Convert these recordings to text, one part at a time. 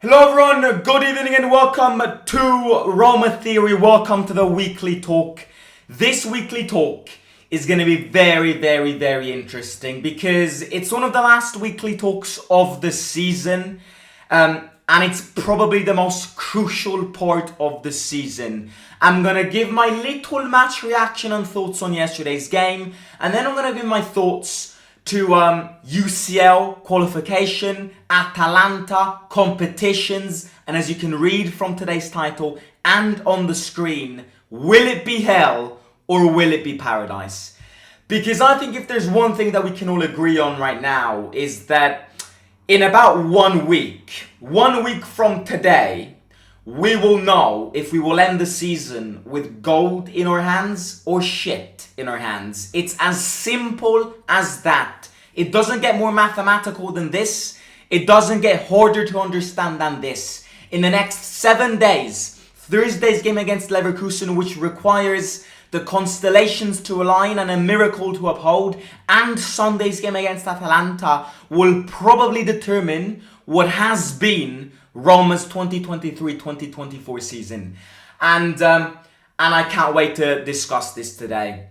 Hello everyone, good evening and welcome to Roma Theory. Welcome to the weekly talk. This weekly talk is going to be very interesting because it's one of the last weekly talks of the season, and it's probably the most crucial part of the season. I'm going to give my little match reaction and thoughts on yesterday's game, and then I'm going to give my thoughts to UCL qualification, Atalanta competitions, and as you can read from today's title and on the screen, will it be hell or will it be paradise? Because I think if there's one thing that we can all agree on right now is that in about 1 week from today, we will know if we will end the season with gold in our hands or shit in our hands. It's as simple as that. It doesn't get more mathematical than this. It doesn't get harder to understand than this. In the next 7 days, Thursday's game against Leverkusen, which requires the constellations to align and a miracle to uphold, and Sunday's game against Atalanta will probably determine what has been Roma's 2023-2024 season. And I can't wait to discuss this today.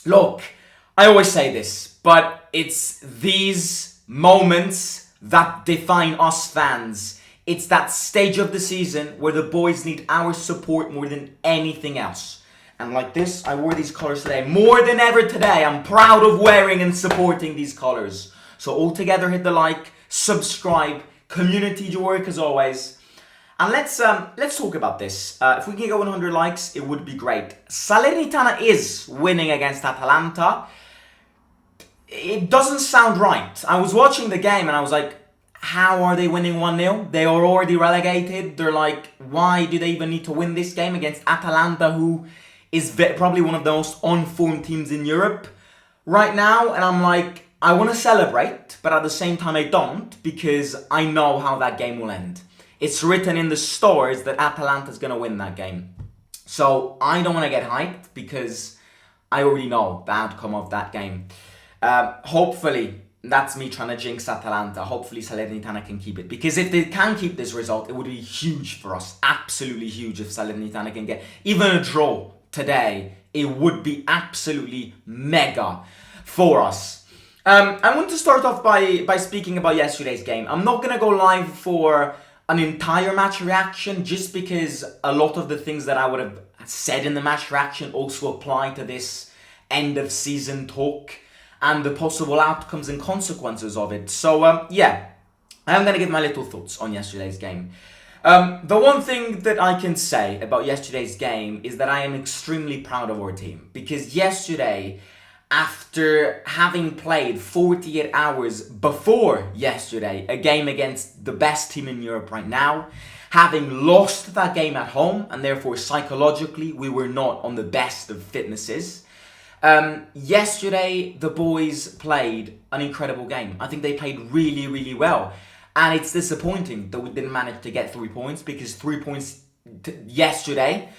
Look, I always say this, but it's these moments that define us fans. It's that stage of the season where the boys need our support more than anything else. And like this, I wore these colors today. More than ever today, I'm proud of wearing and supporting these colors. So all together, hit the like, subscribe, community to work as always. And let's talk about this. If we can get 100 likes, it would be great. Salernitana is winning against Atalanta. It doesn't sound right. I was watching the game and I was like, how are they winning 1-0? They are already relegated. They're like, why do they even need to win this game against Atalanta, who is probably one of the most on-form teams in Europe right now? And I'm like, I want to celebrate, but at the same time I don't, because I know how that game will end. It's written in the stars that Atalanta's going to win that game. So I don't want to get hyped because I already know the outcome of that game. Hopefully, that's me trying to jinx Atalanta. Hopefully Salernitana can keep it. Because if they can keep this result, it would be huge for us. Absolutely huge if Salernitana can get even a draw today. It would be absolutely mega for us. I want to start off by speaking about yesterday's game. I'm not going to go live for an entire match reaction just because a lot of the things that I would have said in the match reaction also apply to this end of season talk and the possible outcomes and consequences of it. So yeah, I'm going to give my little thoughts on yesterday's game. The one thing that I can say about yesterday's game is that I am extremely proud of our team, because yesterday, after having played 48 hours before yesterday, a game against the best team in Europe right now, having lost that game at home, and therefore psychologically we were not on the best of fitnesses, yesterday the boys played an incredible game. I think they played really well, and it's disappointing that we didn't manage to get 3 points, because 3 points yesterday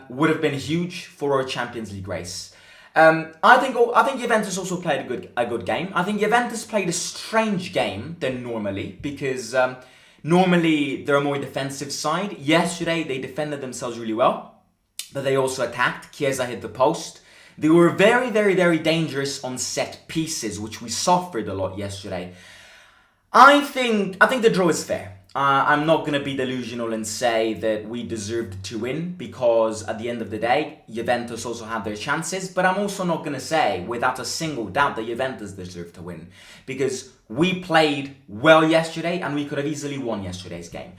would have been huge for our Champions League race. I think Juventus also played a good game. I think Juventus played a strange game than normally, because normally they're a more defensive side. Yesterday they defended themselves really well, but they also attacked. Chiesa hit the post. They were very dangerous on set pieces, which we suffered a lot yesterday. I think the draw is fair. I'm not going to be delusional and say that we deserved to win, because at the end of the day, Juventus also had their chances. But I'm also not going to say without a single doubt that Juventus deserved to win, because we played well yesterday and we could have easily won yesterday's game.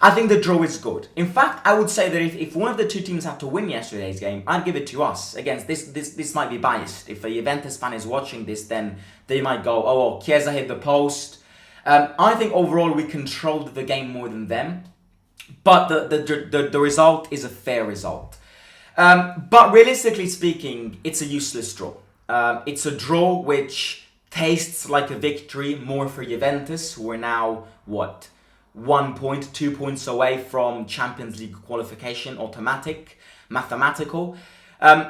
I think the draw is good. In fact, I would say that if one of the two teams had to win yesterday's game, I'd give it to us. Again, this might be biased. If a Juventus fan is watching this, then they might go, oh, well, Chiesa hit the post. I think overall we controlled the game more than them, but the result is a fair result. But realistically speaking, it's a useless draw. It's a draw which tastes like a victory more for Juventus, who are now, 1 point, 2 points away from Champions League qualification, mathematical.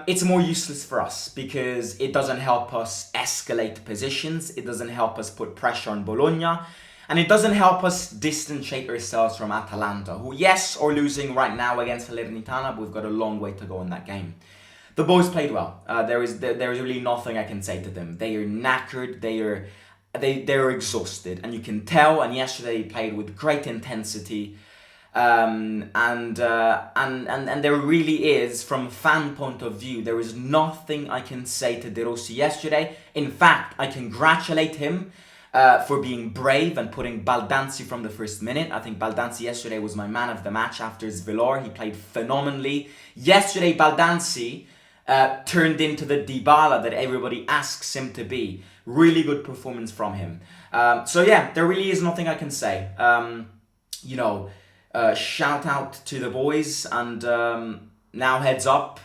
It's more useless for us because it doesn't help us escalate positions. It doesn't help us put pressure on Bologna. And it doesn't help us distanciate ourselves from Atalanta, who, yes, are losing right now against Salernitana, but we've got a long way to go in that game. The boys played well. There is really nothing I can say to them. They are knackered. They're exhausted, and you can tell. And yesterday they played with great intensity, and there really is, from a fan point of view, there is nothing I can say to De Rossi yesterday. In fact, I congratulate him for being brave and putting Baldanzi from the first minute. I think Baldanzi yesterday was my man of the match after his Villar. He played phenomenally. Yesterday, Baldanzi turned into the Dybala that everybody asks him to be. Really good performance from him. So yeah, there really is nothing I can say. Shout out to the boys, and now heads up,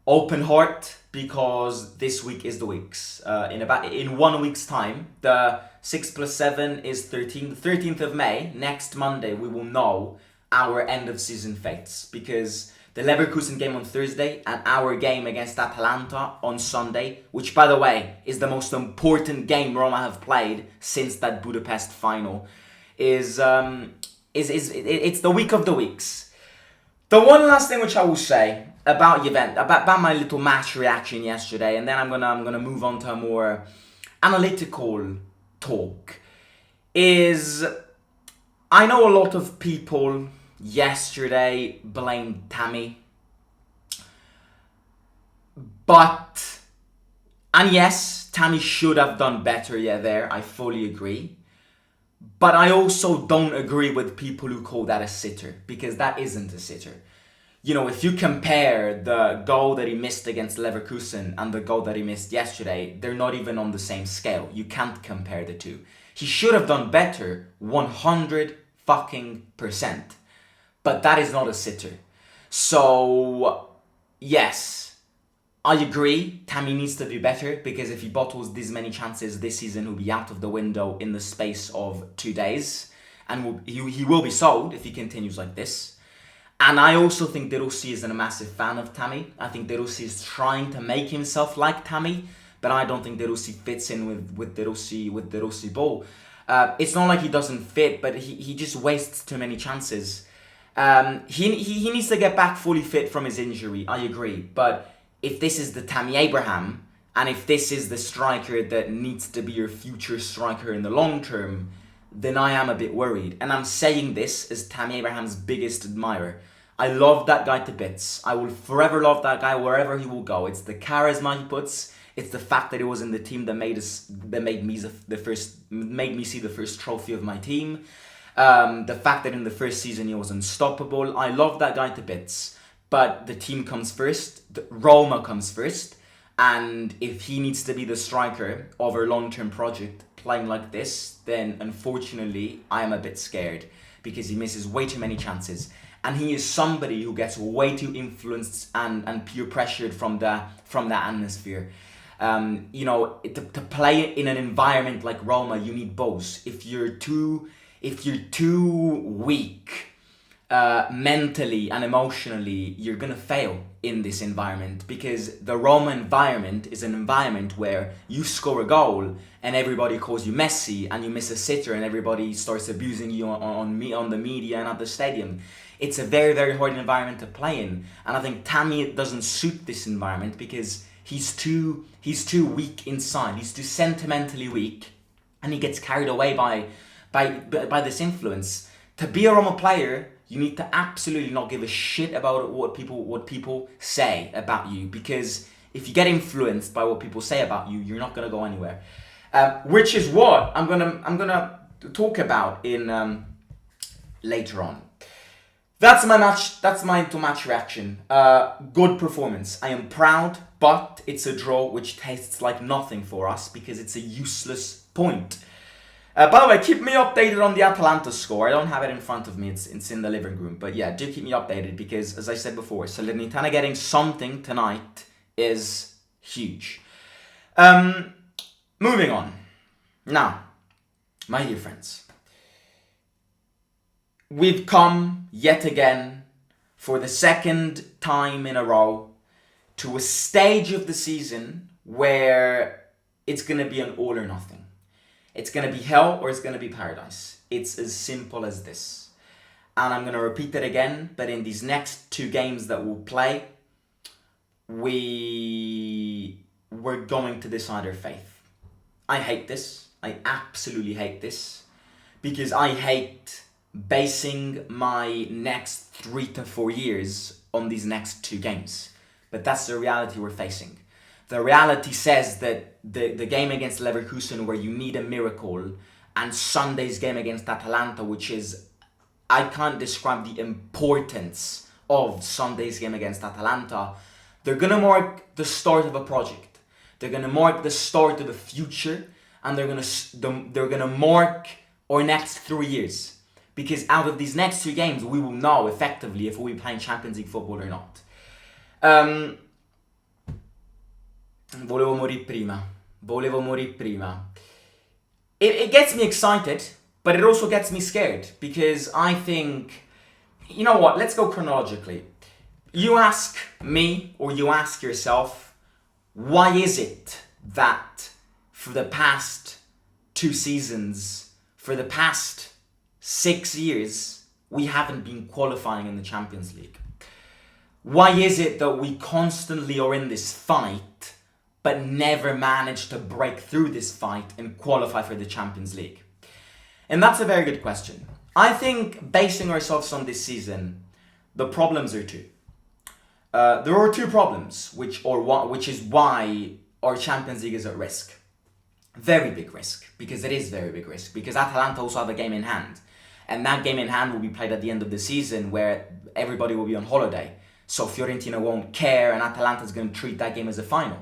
open heart, because this week is the weeks. In 1 week's time, the 6 plus 7 is 13. The 13th of May, next Monday, we will know our end of season fates, because the Leverkusen game on Thursday and our game against Atalanta on Sunday, which, by the way, is the most important game Roma have played since that Budapest final, it's the week of the weeks. The one last thing which I will say about Juventus, about my little match reaction yesterday, and then I'm gonna move on to a more analytical talk, is I know a lot of people yesterday blamed Tammy, and yes, Tammy should have done better, there, I fully agree. But I also don't agree with people who call that a sitter, because that isn't a sitter. If you compare the goal that he missed against Leverkusen and the goal that he missed yesterday, they're not even on the same scale. You can't compare the two. He should have done better, 100%. But that is not a sitter. So, yes, I agree, Tammy needs to do better, because if he bottles this many chances this season, he'll be out of the window in the space of 2 days. And he will be sold if he continues like this. And I also think De Rossi isn't a massive fan of Tammy. I think De Rossi is trying to make himself like Tammy, but I don't think De Rossi fits in with De Rossi ball. It's not like he doesn't fit, but he just wastes too many chances. He needs to get back fully fit from his injury, I agree. But if this is the Tammy Abraham, and if this is the striker that needs to be your future striker in the long term, then I am a bit worried. And I'm saying this as Tammy Abraham's biggest admirer. I love that guy to bits. I will forever love that guy wherever he will go. It's the charisma he puts. It's the fact that he was in the team that made me see the first trophy of my team. The fact that in the first season he was unstoppable. I love that guy to bits. But the team comes first. Roma comes first. And if he needs to be the striker of our long-term project playing like this, then unfortunately I am a bit scared, because he misses way too many chances. And he is somebody who gets way too influenced and peer pressured from that atmosphere. To play in an environment like Roma, you need both. If you're too weak mentally and emotionally, you're gonna fail in this environment, because the Roma environment is an environment where you score a goal and everybody calls you Messi, and you miss a sitter and everybody starts abusing you on the media and at the stadium. It's a very, very hard environment to play in, and I think Tammy doesn't suit this environment, because he's too weak inside. He's too sentimentally weak, and he gets carried away by this influence. To be a Roma player, you need to absolutely not give a shit about what people say about you, because if you get influenced by what people say about you, you're not gonna go anywhere. Which is what I'm gonna talk about in later on. That's my match. That's my match reaction. Good performance. I am proud, but it's a draw which tastes like nothing for us, because it's a useless point. By the way, keep me updated on the Atalanta score. I don't have it in front of me. It's in the living room. But yeah, do keep me updated, because, as I said before, Salernitana getting something tonight is huge. Moving on. Now, my dear friends, we've come yet again for the second time in a row to a stage of the season where it's going to be an all or nothing. It's going to be hell or it's going to be paradise. It's as simple as this. And I'm going to repeat it again, but in these next 2 games that we'll play, we're going to decide our faith. I hate this. I absolutely hate this. Because I hate basing my next 3 to 4 years on these next 2 games. But that's the reality we're facing. The reality says that the game against Leverkusen, where you need a miracle, and Sunday's game against Atalanta, which is, I can't describe the importance of Sunday's game against Atalanta. They're going to mark the start of a project. They're going to mark the start of the future, and they're going to mark our next 3 years. Because out of these next 2 games, we will know effectively if we'll be playing Champions League football or not. Volevo morir prima. It gets me excited, but it also gets me scared. Because I think, you know what, let's go chronologically. You ask me, or you ask yourself, why is it that for the past 2 seasons, for the past 6 years, we haven't been qualifying in the Champions League? Why is it that we constantly are in this fight, but never manage to break through this fight and qualify for the Champions League? And that's a very good question. I think basing ourselves on this season, the problems are 2. There are 2 problems, which is why our Champions League is at risk. Very big risk, because it is very big risk, because Atalanta also have a game in hand. And that game in hand will be played at the end of the season, where everybody will be on holiday. So Fiorentina won't care, and Atalanta's going to treat that game as a final.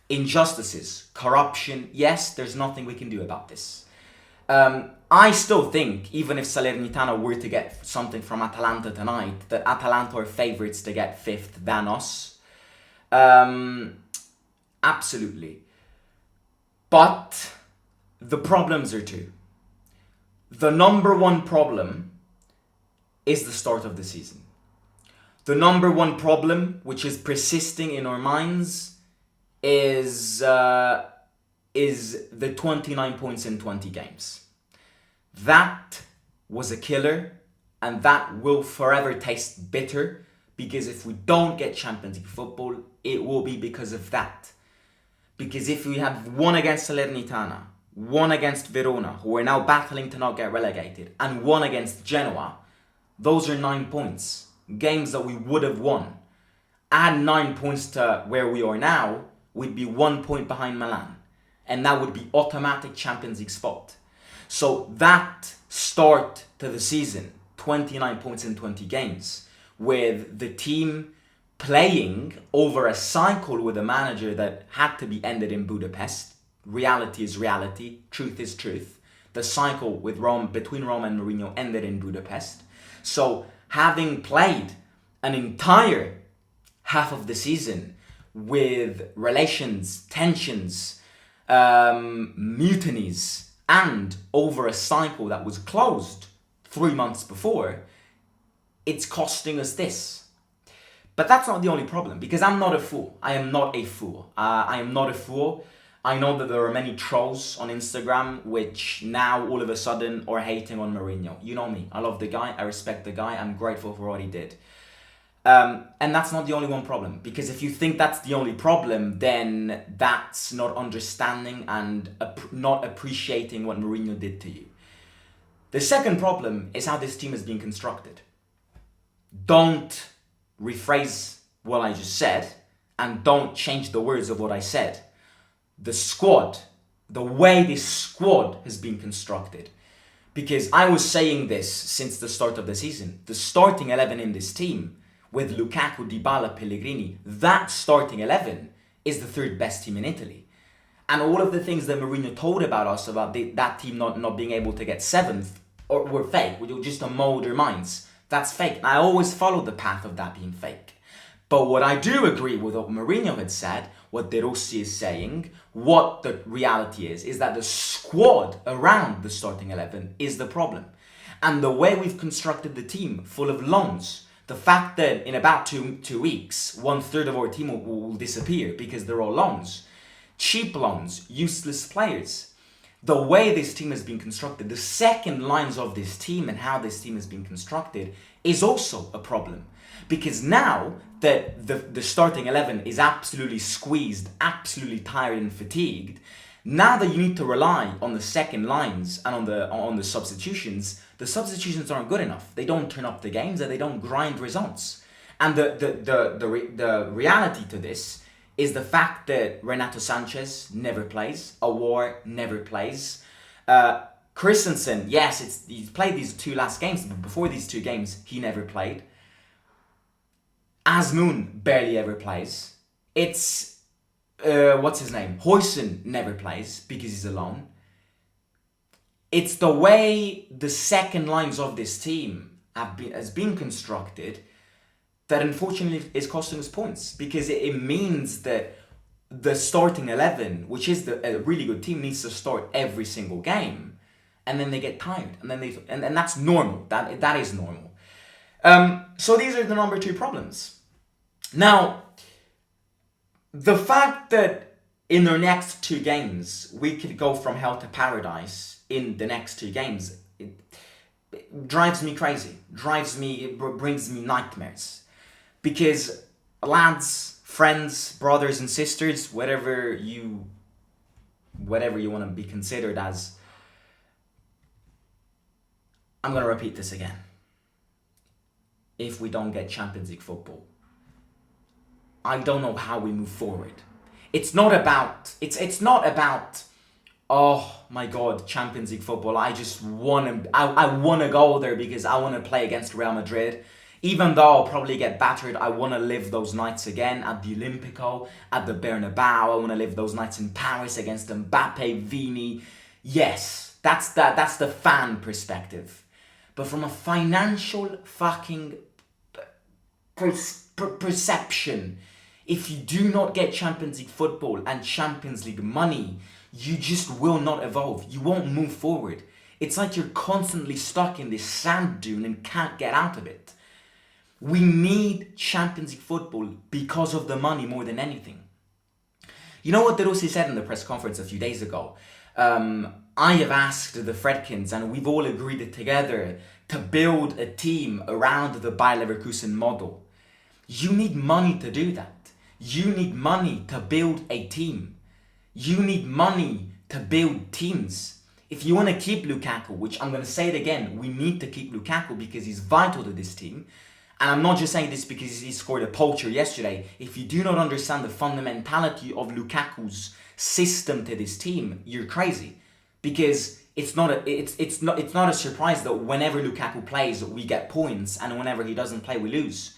Injustices, corruption, yes, there's nothing we can do about this. I still think, even if Salernitana were to get something from Atalanta tonight, that Atalanta are favourites to get 5th than us. Absolutely. But the problems are 2. The number 1 problem is the start of the season. The number 1 problem, which is persisting in our minds, is the 29 points in 20 games. That was a killer, and that will forever taste bitter, because if we don't get Champions League football, it will be because of that. Because if we have won against Salernitana, won against Verona, who are now battling to not get relegated, and won against Genoa, those are 9 points. Games that we would have won. Add 9 points to where we are now, we'd be 1 point behind Milan. And that would be automatic Champions League spot. So that start to the season, 29 points in 20 games, with the team playing over a cycle with a manager that had to be ended in Budapest. Reality is reality, truth is truth. The cycle with between Roma and Mourinho ended in Budapest. So having played an entire half of the season with relations, tensions, mutinies, and over a cycle that was closed 3 months before, it's costing us this. But that's not the only problem, because I'm not a fool. I am not a fool. I am not a fool. I know that there are many trolls on Instagram which now all of a sudden are hating on Mourinho. You know me. I love the guy. I respect the guy. I'm grateful for what he did. And that's not the only one problem. Because if you think that's the only problem, then that's not understanding and not appreciating what Mourinho did to you. The second problem is how this team is being constructed. Don't rephrase what I just said, and don't change the words of what I said. The squad, the way this squad has been constructed. Because I was saying this since the start of the season. The starting 11 in this team, with Lukaku, Dybala, Pellegrini, that starting 11 is the 3rd best team in Italy. And all of the things that Mourinho told about us, about that team not being able to get 7th, were fake. We were just to mold our minds. That's fake. I always followed the path of that being fake. But what I do agree with what Mourinho had said, what De Rossi is saying, what the reality is that the squad around the starting 11 is the problem. And the way we've constructed the team, full of loans, the fact that in about two weeks, 1/3 of our team will disappear because they're all loans. Cheap loans, useless players. The way this team has been constructed, the second lines of this team and how this team has been constructed is also a problem. Because now that the starting 11 is absolutely squeezed, absolutely tired and fatigued, now that you need to rely on the second lines and on the substitutions aren't good enough. They don't turn up the games and they don't grind results. And the reality to this is the fact that Renato Sanchez never plays, Aouar never plays. Christensen, yes, he's played these two last games, but before these two games, he never played. Azmoun barely ever plays. It's, what's his name? Huijsen never plays because he's alone. It's the way the second lines of this team has been constructed that unfortunately is costing us points, because it means that the starting 11, which is a really good team, needs to start every single game, and then they get tired, and then and that's normal. That is normal. So these are the number two problems. Now, the fact that in their next two games we could go from hell to paradise in the next two games, it drives me crazy. It brings me nightmares. Because lads, friends, brothers and sisters, whatever you want to be considered as, I'm going to repeat this again. If we don't get Champions League football, I don't know how we move forward. It's not about, oh my God, Champions League football. I want to go there because I want to play against Real Madrid. Even though I'll probably get battered, I want to live those nights again at the Olympico, at the Bernabeu. I want to live those nights in Paris against Mbappe, Vini. Yes, that's the fan perspective. But from a financial fucking perception, if you do not get Champions League football and Champions League money, you just will not evolve. You won't move forward. It's like you're constantly stuck in this sand dune and can't get out of it. We need Champions League football because of the money more than anything. You know what De Rossi said in the press conference a few days ago? I have asked the Fredkins, and we've all agreed together to build a team around the Bayer Leverkusen model. You need money to do that. You need money to build a team. You need money to build teams. If you want to keep Lukaku, which I'm going to say it again, we need to keep Lukaku because he's vital to this team. And I'm not just saying this because he scored a poacher yesterday. If you do not understand the fundamentality of Lukaku's system to this team, you're crazy. Because it's not a surprise that whenever Lukaku plays, we get points, and whenever he doesn't play, we lose.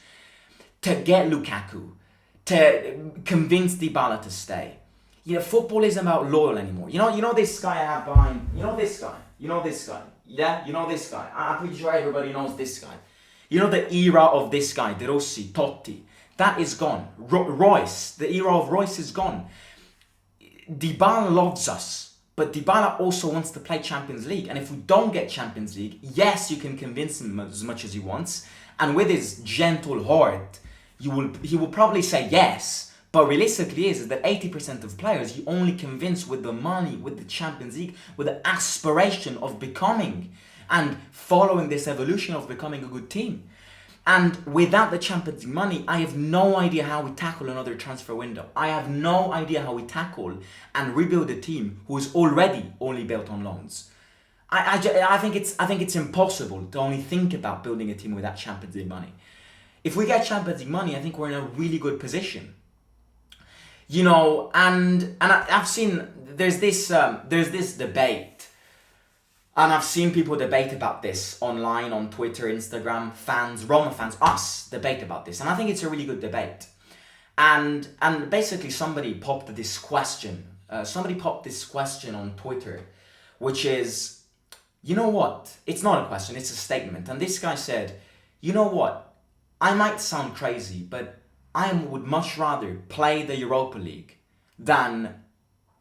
To get Lukaku, to convince Dybala to stay. Football isn't about loyal anymore. You know this guy I have behind. You know this guy. Yeah, you know this guy. I'm pretty sure everybody knows this guy. You know the era of this guy, De Rossi, Totti, that is gone. Royce, the era of Royce is gone. Dybala loves us, but Dybala also wants to play Champions League. And if we don't get Champions League, yes, you can convince him as much as he wants. And with his gentle heart, he will probably say yes. But realistically is that 80% of players you only convince with the money, with the Champions League, with the aspiration of becoming and following this evolution of becoming a good team. And without the Champions League money, I have no idea how we tackle another transfer window. I have no idea how we tackle and rebuild a team who is already only built on loans. I think it's impossible to only think about building a team without Champions League money. If we get Champions League money, I think we're in a really good position. And I've seen there's this debate. And I've seen people debate about this online, on Twitter, Instagram, fans, Roma fans, us debate about this. And I think it's a really good debate. And basically somebody popped this question. On Twitter, which is, you know what? It's not a question, it's a statement. And this guy said, you know what? I might sound crazy, but I would much rather play the Europa League and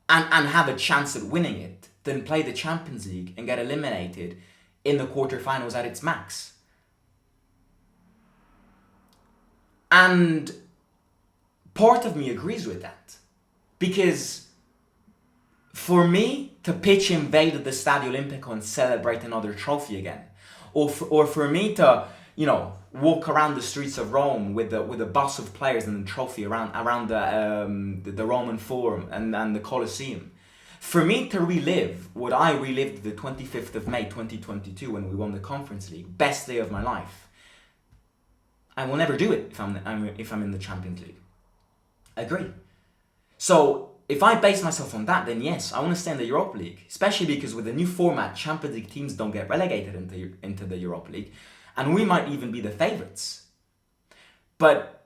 have a chance at winning it than play the Champions League and get eliminated in the quarterfinals at its max. And part of me agrees with that. Because For me to pitch invade the Stadio Olimpico and celebrate another trophy again, or for me to, walk around the streets of Rome with a bus of players and the trophy around the Roman Forum and the Colosseum. For me to relive what I relived the 25th of May 2022 when we won the Conference League, best day of my life, I will never do it if I'm in the Champions League. Agree. So if I base myself on that, then yes, I want to stay in the Europa League, especially because with the new format, Champions League teams don't get relegated into the Europa League, and we might even be the favourites. But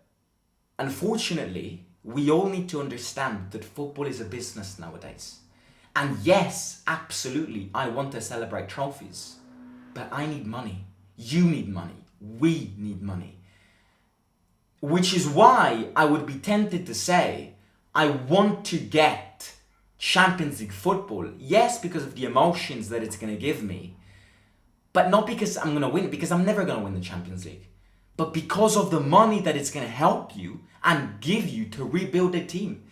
unfortunately, we all need to understand that football is a business nowadays. And yes, absolutely, I want to celebrate trophies, but I need money. You need money. We need money. Which is why I would be tempted to say, I want to get Champions League football. Yes, because of the emotions that it's going to give me, but not because I'm going to win, because I'm never going to win the Champions League, but because of the money that it's going to help you and give you to rebuild a team.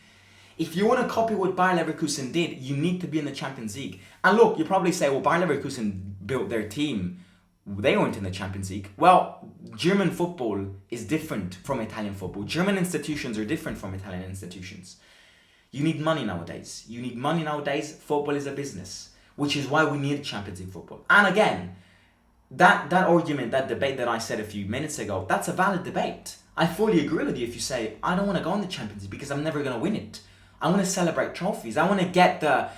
If you want to copy what Bayer Leverkusen did, you need to be in the Champions League. And look, you probably say, well, Bayer Leverkusen built their team. They weren't in the Champions League. Well, German football is different from Italian football. German institutions are different from Italian institutions. You need money nowadays. Football is a business, which is why we need Champions League football. And again, that argument, that debate that I said a few minutes ago, that's a valid debate. I fully agree with you if you say, I don't want to go in the Champions League because I'm never going to win it. I want to celebrate trophies. I want to get the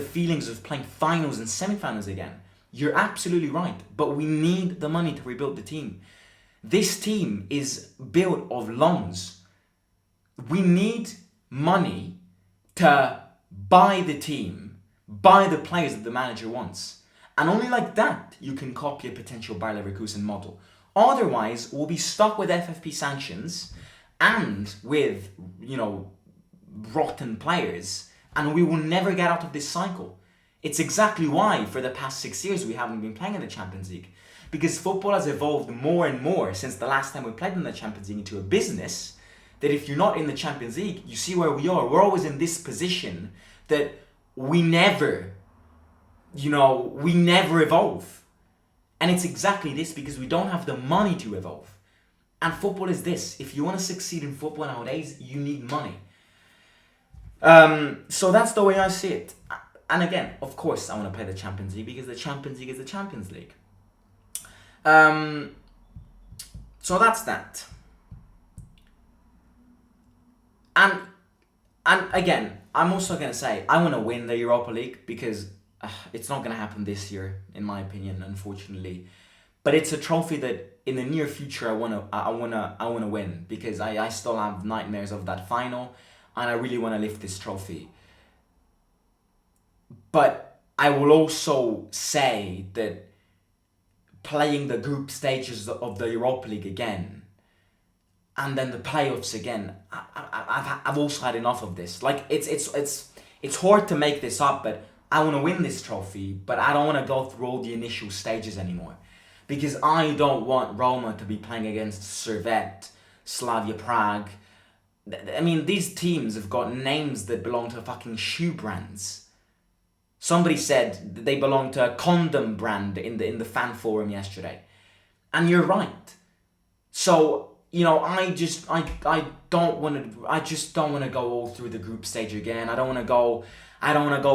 feelings of playing finals and semi-finals again. You're absolutely right, but we need the money to rebuild the team. This team is built of loans. We need money to buy the team, buy the players that the manager wants. And only like that you can copy a potential Bayer Leverkusen model. Otherwise, we'll be stuck with FFP sanctions and with, rotten players, and we will never get out of this cycle. It's exactly why for the past 6 years we haven't been playing in the Champions League, because football has evolved more and more since the last time we played in the Champions League into a business, that if you're not in the Champions League, you see where we are. We're always in this position that we never evolve. And it's exactly this, because we don't have the money to evolve. And football is this. If you want to succeed in football nowadays, you need money. So that's the way I see it. And again, of course, I want to play the Champions League because the Champions League is the Champions League. So that's that. And again, I'm also going to say I want to win the Europa League because it's not going to happen this year, in my opinion, unfortunately. But it's a trophy that in the near future I want to win, because I still have nightmares of that final, and I really want to lift this trophy. But I will also say that playing the group stages of the Europa League again, and then the playoffs again, I've also had enough of this. Like it's hard to make this up, but I want to win this trophy, but I don't want to go through all the initial stages anymore, because I don't want Roma to be playing against Servette, Slavia Prague. I mean, these teams have got names that belong to fucking shoe brands. Somebody said that they belong to a condom brand in the fan forum yesterday, and you're right. So I just don't want to go all through the group stage again. I don't want to go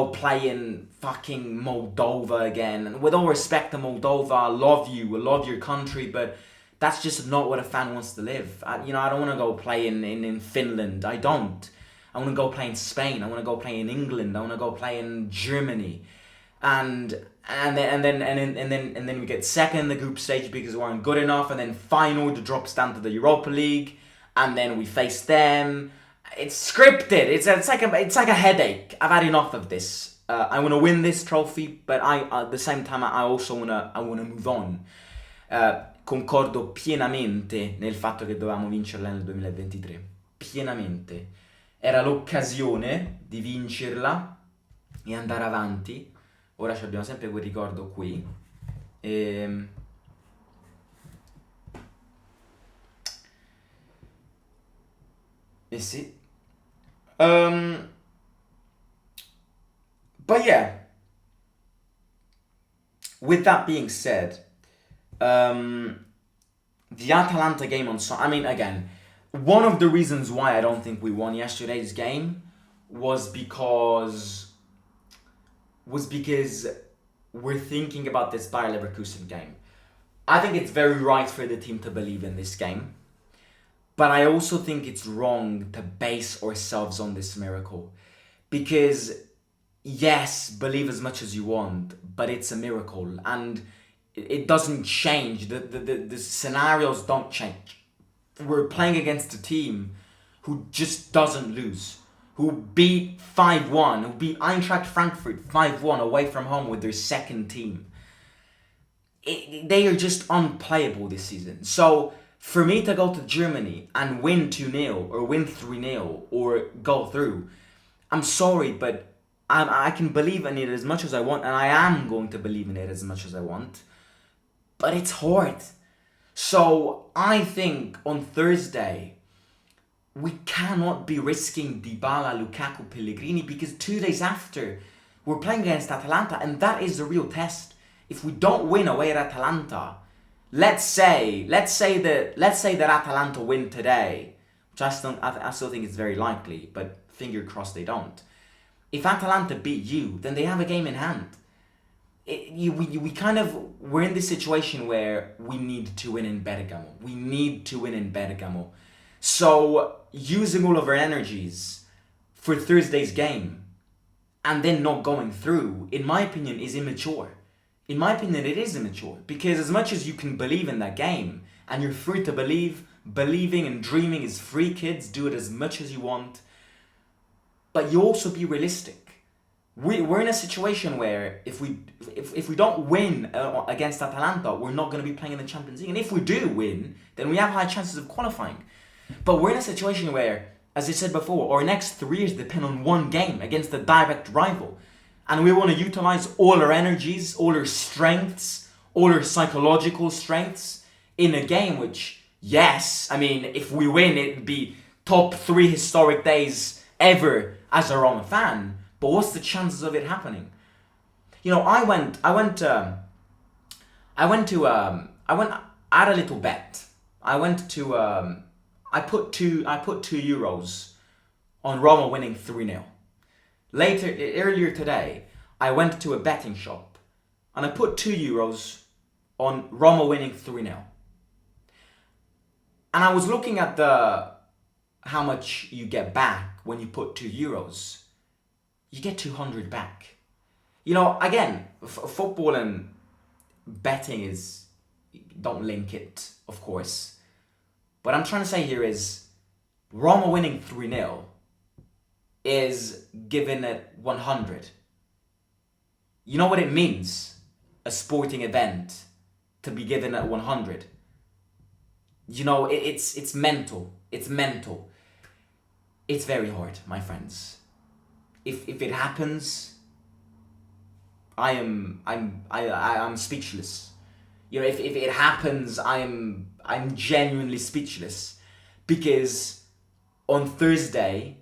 play in fucking Moldova again. And with all respect to Moldova, I love you, I love your country, but that's just not what a fan wants to live. I don't want to go play in Finland. I don't. I want to go play in Spain. I want to go play in England. I want to go play in Germany, and then we get second in the group stage because we weren't good enough, and then Feyenoord drops down to the Europa League, and then we face them. It's scripted. It's like a headache. I've had enough of this. I want to win this trophy, but at the same time I also wanna move on. Concordo pienamente nel fatto che dovevamo vincerla nel 2023. Pienamente. Era l'occasione di vincerla e andare avanti. Ora abbiamo sempre quel ricordo qui. E sì. But yeah, with that being said, the Atalanta game on Sunday. I mean, again, one of the reasons why I don't think we won yesterday's game was because we're thinking about this Bayer Leverkusen game. I think it's very right for the team to believe in this game, but I also think it's wrong to base ourselves on this miracle, because yes, believe as much as you want, but it's a miracle and it doesn't change. The scenarios don't change. We're playing against a team who just doesn't lose, who beat 5-1, who beat Eintracht Frankfurt 5-1 away from home with their second team. They are just unplayable this season. So for me to go to Germany and win 2-0 or win 3-0 or go through, I'm sorry, but I can believe in it as much as I want, and I am going to believe in it as much as I want, but it's hard. So I think on Thursday, we cannot be risking Dybala, Lukaku, Pellegrini, because 2 days after, we're playing against Atalanta, and that is the real test. If we don't win away at Atalanta, let's say that Atalanta win today, which I still think is very likely, but finger crossed they don't. If Atalanta beat you, then they have a game in hand. We're in this situation where we need to win in Bergamo. So using all of our energies for Thursday's game and then not going through, in my opinion, is immature. In my opinion, it is immature, because as much as you can believe in that game, and you're free to believe, believing and dreaming is free, kids, do it as much as you want, but you also be realistic. We're in a situation where if we don't win against Atalanta, we're not going to be playing in the Champions League. And if we do win, then we have high chances of qualifying. But we're in a situation where, as I said before, our next 3 years depend on one game against a direct rival. And we want to utilize all our energies, all our strengths, all our psychological strengths in a game which, yes, I mean, if we win, it'd be top 3 historic days ever as a Roma fan. But what's the chances of it happening? You know, I had a little bet. I put €2 on Roma winning 3-0. Earlier today, I went to a betting shop and I put €2 on Roma winning 3-0. And I was looking at how much you get back when you put €2. You get 200 back. You know, again, football and betting don't link it, of course. What I'm trying to say here is Roma winning 3-0 is given at 100. You know what it means? A sporting event to be given at 100. You know, it's mental. It's mental. It's very hard, my friends. If it happens, I'm speechless. You know, if it happens, I'm genuinely speechless, because on Thursday,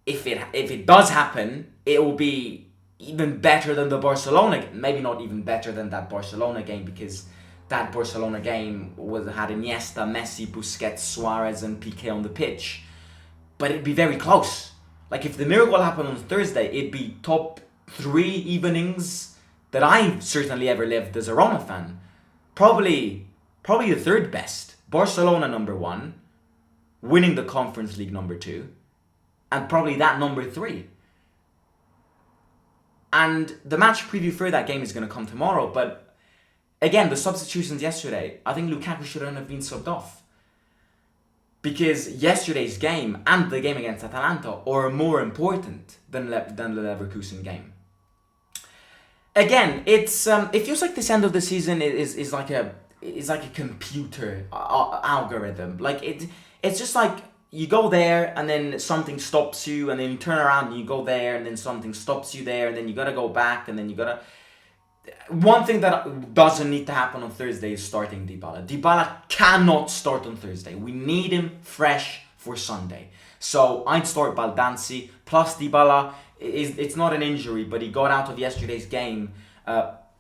if it does happen, it will be even better than the Barcelona game. Maybe not even better than that Barcelona game, because that Barcelona game had Iniesta, Messi, Busquets, Suarez, and Piqué on the pitch. But it'd be very close. Like, if the miracle happened on Thursday, it'd be top 3 evenings that I've certainly ever lived as a Roma fan. Probably the third best. Barcelona number 1, winning the Conference League number 2, and probably that number 3. And the match preview for that game is going to come tomorrow, but again, the substitutions yesterday, I think Lukaku shouldn't have been subbed off. Because yesterday's game and the game against Atalanta are more important than the Leverkusen game. Again, it feels like this end of the season is like a computer algorithm. Like it's just like you go there and then something stops you, and then you turn around and you go there and then something stops you there, and then you gotta go back, and then you gotta. One thing that doesn't need to happen on Thursday is starting Dybala. Dybala cannot start on Thursday. We need him fresh for Sunday. So I'd start Baldanzi plus Dybala, it's not an injury, but he got out of yesterday's game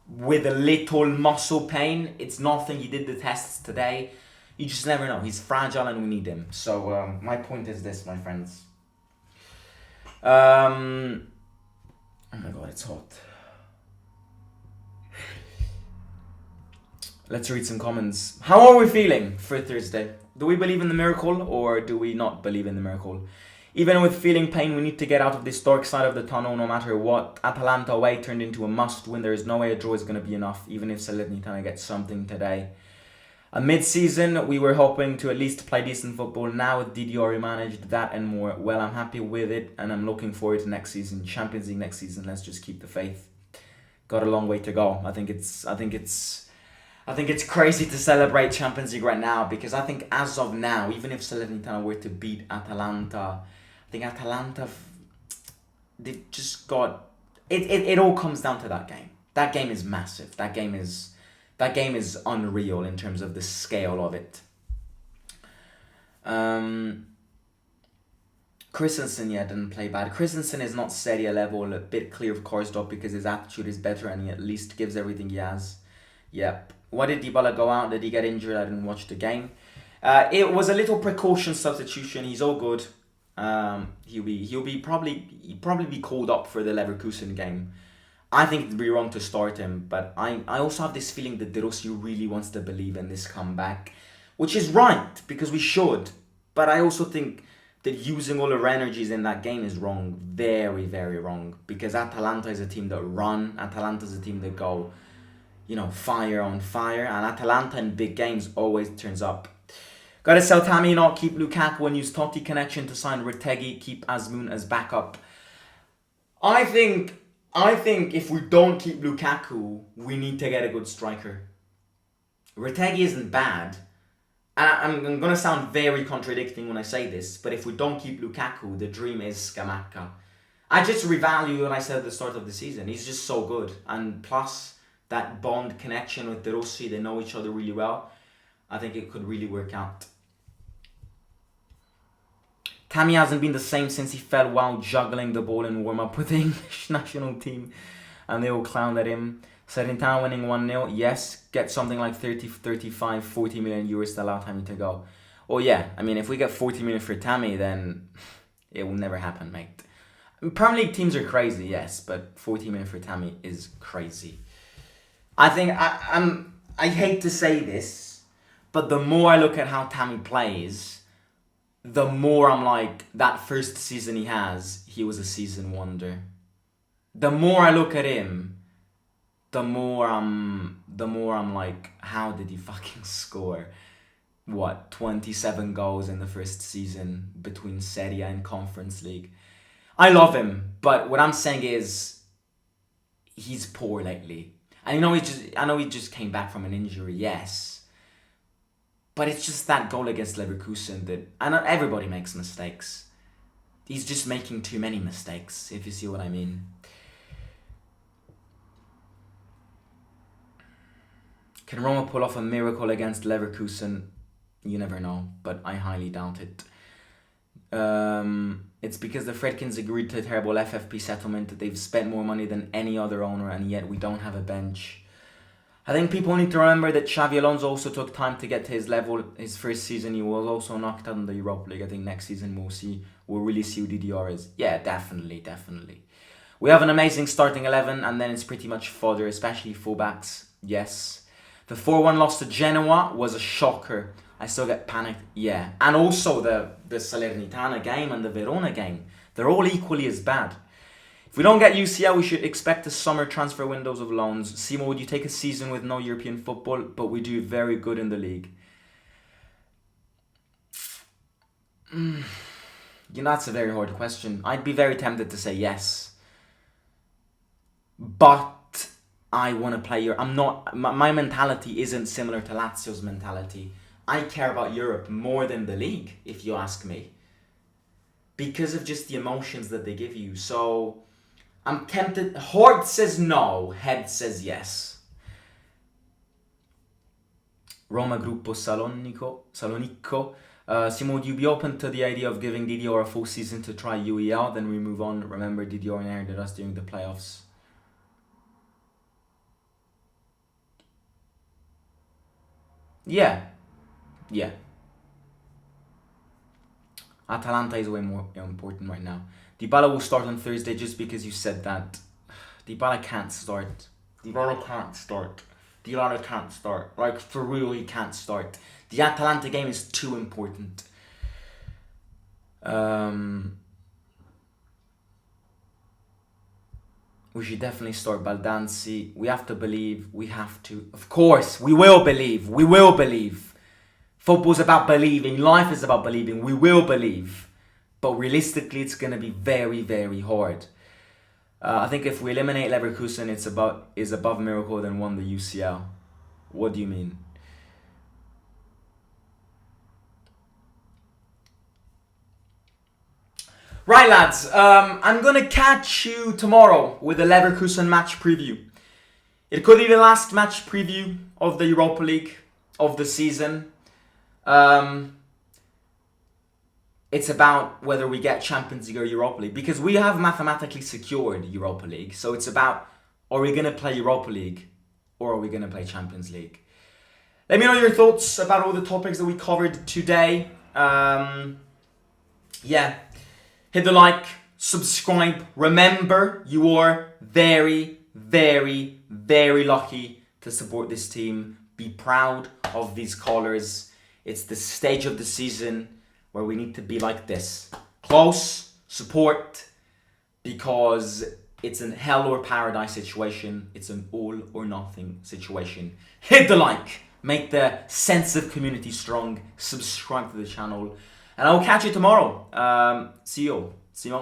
with a little muscle pain. It's nothing. He did the tests today. You just never know. He's fragile and we need him. So my point is this, my friends. Oh my god, it's hot. Let's read some comments. How are we feeling for Thursday? Do we believe in the miracle or do we not believe in the miracle? Even with feeling pain, we need to get out of this dark side of the tunnel no matter what. Atalanta away turned into a must-win. There is no way a draw is going to be enough, even if Salernitana gets something today. Mid-season, we were hoping to at least play decent football. Now with DDR, managed that and more. Well, I'm happy with it and I'm looking forward to next season. Champions League next season. Let's just keep the faith. Got a long way to go. I think it's crazy to celebrate Champions League right now because I think as of now, even if Salernitana were to beat Atalanta, I think Atalanta, they've just got... It all comes down to that game. That game is massive. That game is unreal in terms of the scale of it. Christensen, didn't play bad. Christensen is not Serie A level, a bit clear of Karsdorp because his attitude is better and he at least gives everything he has. Yep. Why did Dybala go out? Did he get injured? I didn't watch the game. It was a little precaution substitution. He's all good. He'll probably be called up for the Leverkusen game. I think it'd be wrong to start him, but I also have this feeling that De Rossi really wants to believe in this comeback, which is right because we should. But I also think that using all our energies in that game is wrong, very, very wrong. Because Atalanta is a team that run. Atalanta is a team that go, fire on fire. And Atalanta in big games always turns up. Gotta sell Tammy, not keep Lukaku and use Totti connection to sign Retegui. Keep Azmoun as backup. I think if we don't keep Lukaku, we need to get a good striker. Retegui isn't bad. And I'm going to sound very contradicting when I say this, but if we don't keep Lukaku, the dream is Scamacca. I just revalue what I said at the start of the season. He's just so good. And plus, that bond connection with De Rossi, they know each other really well. I think it could really work out. Tammy hasn't been the same since he fell while juggling the ball in warm-up with the English national team. And they all clowned at him. Salernitana winning 1-0. Yes, get something like 30, 35, 40 million euros to allow Tammy to go. Oh yeah, I mean, if we get 40 million for Tammy, then it will never happen, mate. Premier League teams are crazy, yes, but 40 million for Tammy is crazy. I think, I hate to say this, but the more I look at how Tammy plays, the more I'm like, that first season he was a season wonder. The more I look at him, the more I'm like, how did he fucking score? 27 goals in the first season between Serie A and Conference League. I love him, but what I'm saying is, he's poor lately. I know he just came back from an injury, yes. But it's just that goal against Leverkusen that... I know everybody makes mistakes. He's just making too many mistakes, if you see what I mean. Can Roma pull off a miracle against Leverkusen? You never know, but I highly doubt it. It's because the Fredkins agreed to a terrible FFP settlement that they've spent more money than any other owner and yet we don't have a bench. I think people need to remember that Xavi Alonso also took time to get to his level. His first season, he was also knocked out in the Europa League. I think next season we'll really see who DDR is. Yeah, definitely. We have an amazing starting 11 and then it's pretty much fodder, especially fullbacks. Yes. The 4-1 loss to Genoa was a shocker. I still get panicked. Yeah. And also the Salernitana game and the Verona game. They're all equally as bad. If we don't get UCL, we should expect a summer transfer windows of loans. Simo, would you take a season with no European football, but we do very good in the league? That's a very hard question. I'd be very tempted to say yes. But I want to play Europe. My mentality isn't similar to Lazio's mentality. I care about Europe more than the league, if you ask me. Because of just the emotions that they give you. So, I'm tempted. Heart says no, head says yes. Roma Gruppo Salonico. Simon, would you be open to the idea of giving DDR a full season to try UE out, then we move on? Remember, DDR inherited us during the playoffs. Yeah. Atalanta is way more important right now. Dybala will start on Thursday just because you said that. Dybala can't start. Like, for real, he can't start. The Atalanta game is too important. We should definitely start Baldanzi. We have to believe. We have to. Of course, we will believe. We will believe. Football's about believing. Life is about believing. We will believe. But realistically, it's going to be very, very hard. I think if we eliminate Leverkusen, it's above miracle than won the UCL. What do you mean? Right, lads. I'm going to catch you tomorrow with a Leverkusen match preview. It could be the last match preview of the Europa League of the season. It's about whether we get Champions League or Europa League, because we have mathematically secured Europa League. So it's about, are we going to play Europa League or are we going to play Champions League? Let me know your thoughts about all the topics that we covered today. Hit the like, subscribe. Remember, you are very, very, very lucky to support this team. Be proud of these colours. It's the stage of the season where we need to be like this. Close, support, because it's an hell or paradise situation. It's an all or nothing situation. Hit the like, make the sense of community strong, subscribe to the channel, and I will catch you tomorrow. See you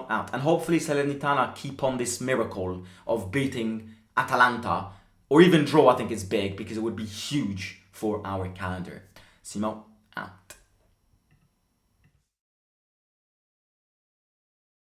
out. And hopefully Salernitana keep on this miracle of beating Atalanta, or even draw. I think it's big because it would be huge for our calendar. Simo out.